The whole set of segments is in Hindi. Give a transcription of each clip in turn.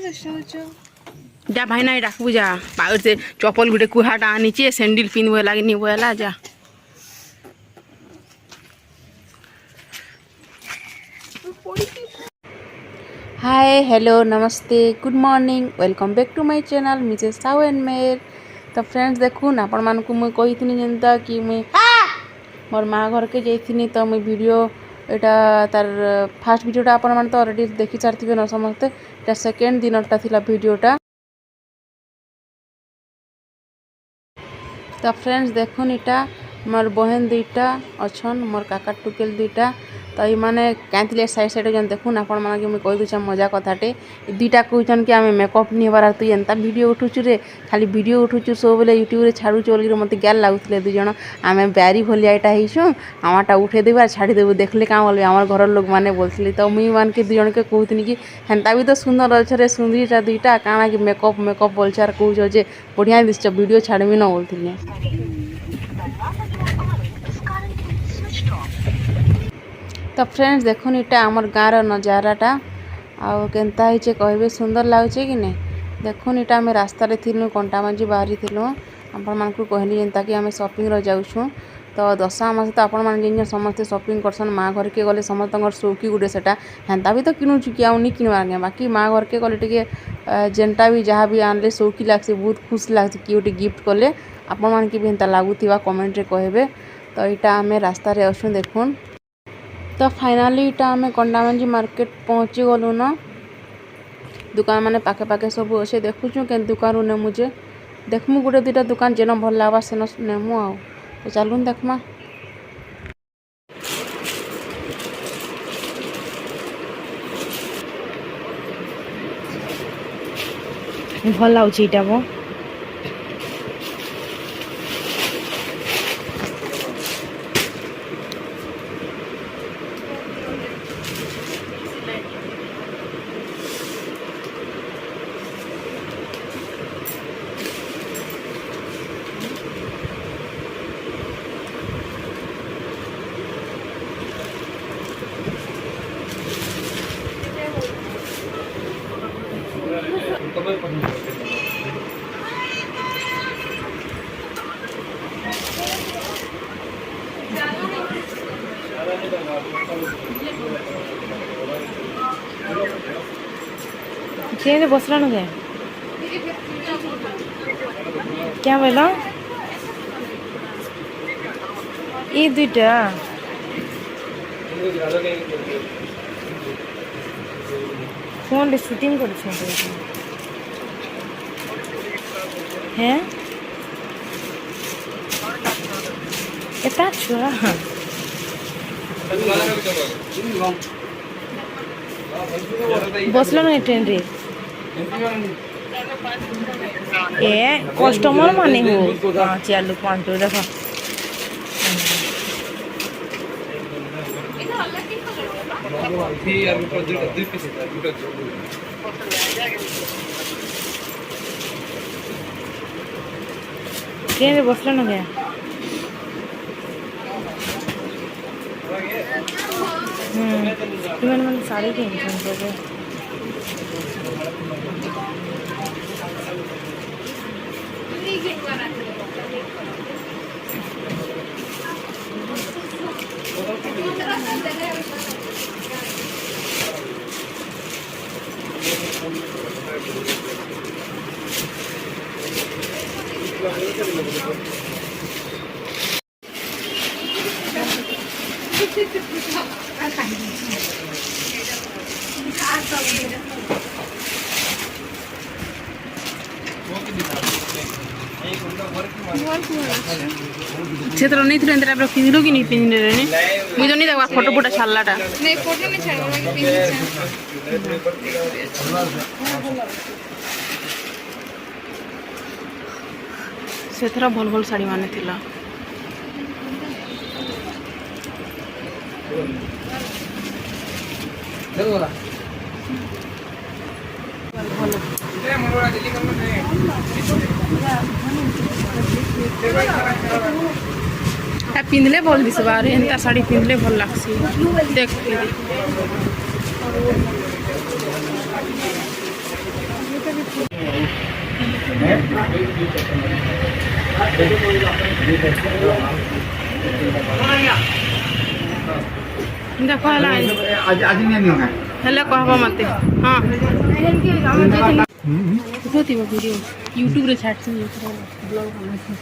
जा भाई ना डाकबू जा बाहर से चप्पल गुटे कुहाटा आनीचे सैंडल पिंधवे लगे नहीं बोला जा हाय हेलो नमस्ते good morning welcome back to my channel Mrs Sahu and मेर। तो फ्रेंड्स देखून आपण मानकु मुई कहिथिनी जेंता कि मुई मोर माँ घर के जाइथिनी तो मुई वीडियो एटा तार फास्ट वीडियोटा आपण मान तो ऑलरेडी देखि सारथिबे न समस्ते। एटा सेकंड दिनटा थिला वीडियोटा। तो फ्रेंड्स देखुन इटा मोर बहन दुईटा अच्छन मोर काका टुकेल दुईटा तो ये माने कैंथिले साइड साइड जन देखुन आपण माने कि मैं कहि दुछम मजा कथाटे दुईटा कहछन कि आमे मेकअप नि हबार तू एंता वीडियो उठुचु रे खाली वीडियो उठुचु सो बोले यूट्यूब रे छाडु चोली मते गैल लागुतले दु जण आमे ब्यारी भलिया एटा हिसु आमाटा उठे देबा छाडी देबो देखले का बोलबे हमर घर लोग माने बोलथली तो मुई मान के दु जण के कहउतनी कि हेंता भी तो सुंदर अछरे सुंदरीटा दुईटा काना कि मेकअप बोलछार कहउछ जे बढ़िया दिसछ वीडियो छाडमी न बोलथली। तो फ्रेंड्स देखुन इटा आमर गाँव नजाराटा आउ केनता होइछे कहबे सुंदर लागुछे कि नहीं। देखुन इटा आमे रास्ता रे थिलु कंटामांजी बाहरी थिलु आपण मानकु कहली जेंता कि आमे शॉपिंग रो जाउछु तो दशा मास तो आपण मान जेन समस्त शॉपिंग करसन माँ घर के गले समस्तंगर सौकी गुटे सेटा हेंता भी तो किनुछु कि आउ नी किनवा आगे बाकी माँ घर के गले टिके जेनटा भी जहाँ भी आनले सौकी लागसी बहुत खुश लागसी कि गोटे गिफ्ट कले आपण मान के भी हेंता लागुथिबा कमेंट रे कहबे। तो इटा आमे रास्ता रे अछु देखुन तो फाइनाली इटा आमे कंडामांजी मार्केट पहुँची गलु न दुकान माने पाखे पाखे सब अच्छे देखुचु के दुकान ने मुझे देखमु गोटे दुटा दुकान जेन भल लागबा सेन नेमु आ तो चलुन देखमा भल लाउची इटा बो ट्रेन में बसला न क्या बोला ये दुईटा फोन रे शूटिंग कर हैं एता छुआ बसलो ना ट्रेन रे ए कस्टमर माने हो चलो 5 देखो ट्रेन रे बसलो ना गया मैंने साड़ी के क्षेत्र नहीं थे अंदर आप पिंधलु कि नहीं पिंधले रे मुझे नहीं देखा फोटो फोटा छाड़लाटा नहीं फोटो नहीं छाड़ वाला पिंध सेथरा भल भल साड़ी माने थिला देखोला भल ए मनोरा दिल्ली कम नहीं पिंधले भल दिसबा रे एंता साड़ी पिंधले भल लागसी देख देखो हला आज आज नहीं होगा हेले कहबो मते हां होती वीडियो यूट्यूब रे छाड़सी ब्लॉग बनासी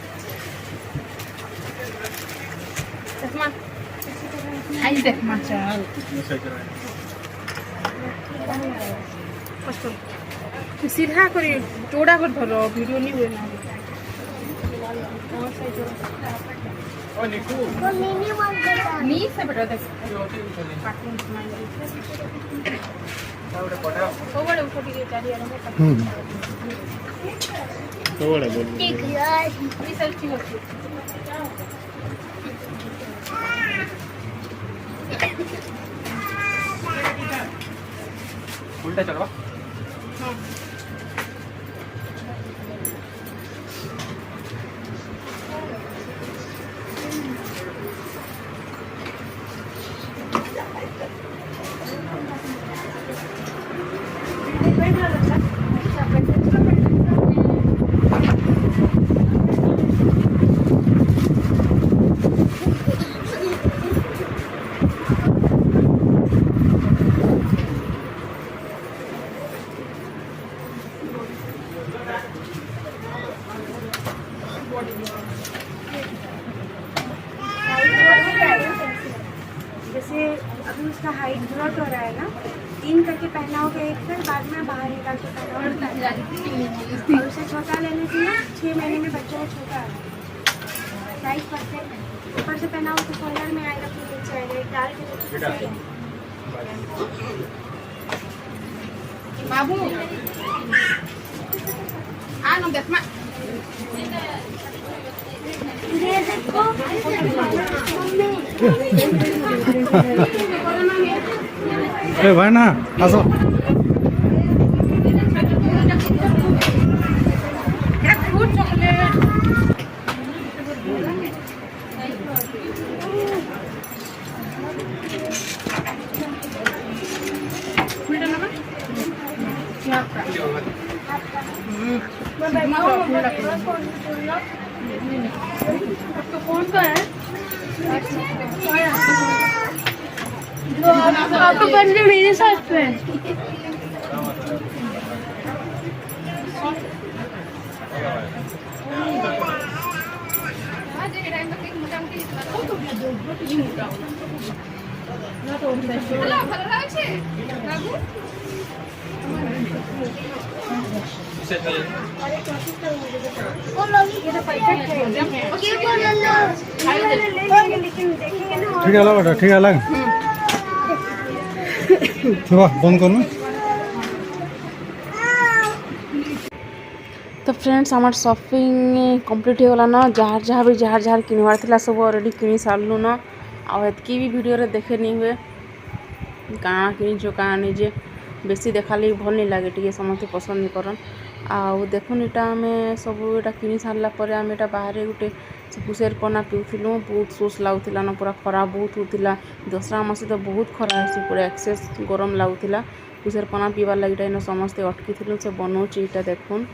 देखमा आई देखमा चल कष्ट सीधा करी चौड़ा कर धरो वीडियो नहीं हुए ना ओ निकू नी से बेटा देख कार्टून तावड़े पड़ा सबड़े उठो के चारी आरे तावड़े बोल ठीक यार ये सब ठीक है उल्टा चलवा हां जैसे अभी उसका हाइट ग्रोथ हो रहा है ना 3 करके पहनाओगे एक फिर बाद में बाहर निकाल के पहनाओगे और उसे छोटा लेने से ना 6 महीने में बच्चे को छोटा आ रहा साइज परफेक्ट है ऊपर से पहनाओ तो कॉलर में आएगा फिर नीचे आएगा एक डाल के बाबू आ नो देखमा ये देखो ए भाई ना आसो फ्रूट चॉकलेट फुलटा ना क्या तो कौन का है आपका बर्थडे मेरे साथ पे ठीक है अलग बेटा ठीक है अलग तो बंद करना तो फ्रेंड्स आम शॉपिंग कंप्लीट हो गला न जार भी जार किनवार थिला सब ऑलरेडी किनी सारलु न आतकी भी वीडियो रे देखे नहीं हुए कहाँ किनीचु कहाँ निजे बेसी देखा लगे भल नहीं लगे टे समस्त पसंद नहीं करन आउ देखुन इटा आम सब इटा किनी सारा पर आम इटा बाहर गोटे कुशेर पना पिउलु बहुत सोच लगुला न पूरा खरा बहुत होता दशरा मास तो बहुत खरा है पूरा एक्सेस गरम लगुला कुशेर पना पीवार लगे समस्ते अटकी से बनाऊँ इटा देखुन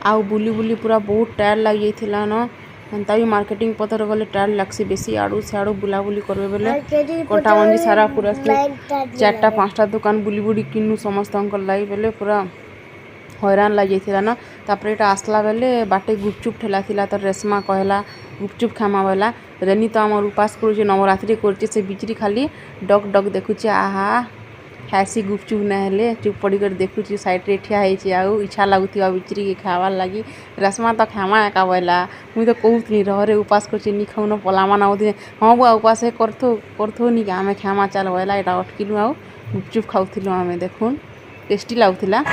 आउ बुली बुली पूरा बहुत टायर लग जाइला न एंता भी मार्केटिंग पतर गले टायर लगसी बेसी आड़ू सियाड़ू बुलाबुली करबे बेले कोटा मंजी सारा पूरा 4टा 5टा दुकान बुली बुली किनु समस्त लगे बेले पूरा हैरान लग जाइला न तापर एटा आसला बेले बाटे गुपचुप ठेला थिला तो रेशमा कहला गुपचुप खामा वाला रेनी तो आम उपास करुचे नवरात्रि करचे से बिचरी खाली डग डग देखुचे आहा खासी गुपचुप ना हेले चुप पड़ी कर देखुची साइड रे ठिया होइछे आउ इच्छा लागुथिबा बिचरी के खावार लगी रसमा तो खामा एका बोला मुई तो कहूथनी रहरे उपास करचे नी खाउन पलामा ना होती हाँ बुआ उपास करथो नी आमे खामा चल बोला एटा अटकिलु आउ गुपचुप खाउथिलु आमे देखुन टेस्टी लागुथिला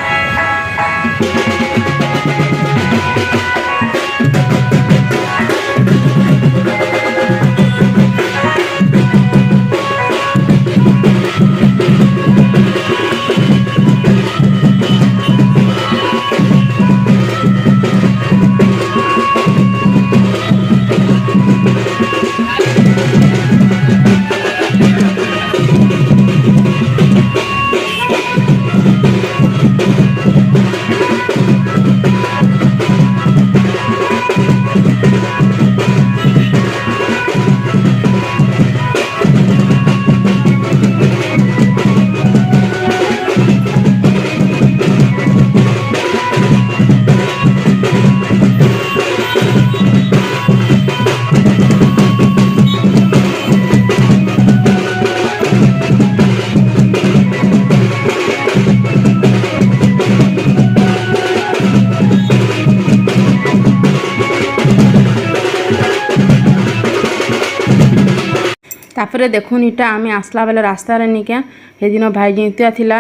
तापर देखुन इटा आम आसला बेले रास्तार निका सेदिन भाई जितिया थिला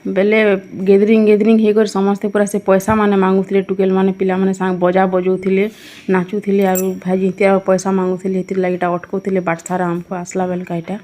बेले गेदरिंग होकर समस्ते पूरा से पैसा माने मांगुले टुकेल माने पिला माने सांग बजा बजाउले नाचुले आर भाई जितिया पैसा मांगुले से लगे अटकाउले बाट सारा आमको आसला बेल का इटा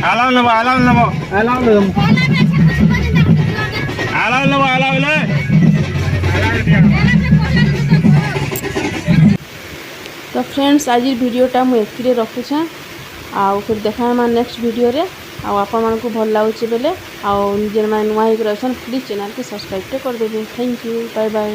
Alam namo, alam namo, alam namo, alam namo, alam le. तो फ्रेंड्स आज वीडियोटा मुझे रखुछे आउ फिर देखा नेक्स्ट वीडियो रे आपण को भल लगुचे बेले आउ निजे नुआ होकर प्लीज चैनल को सब्सक्राइब कर देबे। Thank you, bye bye.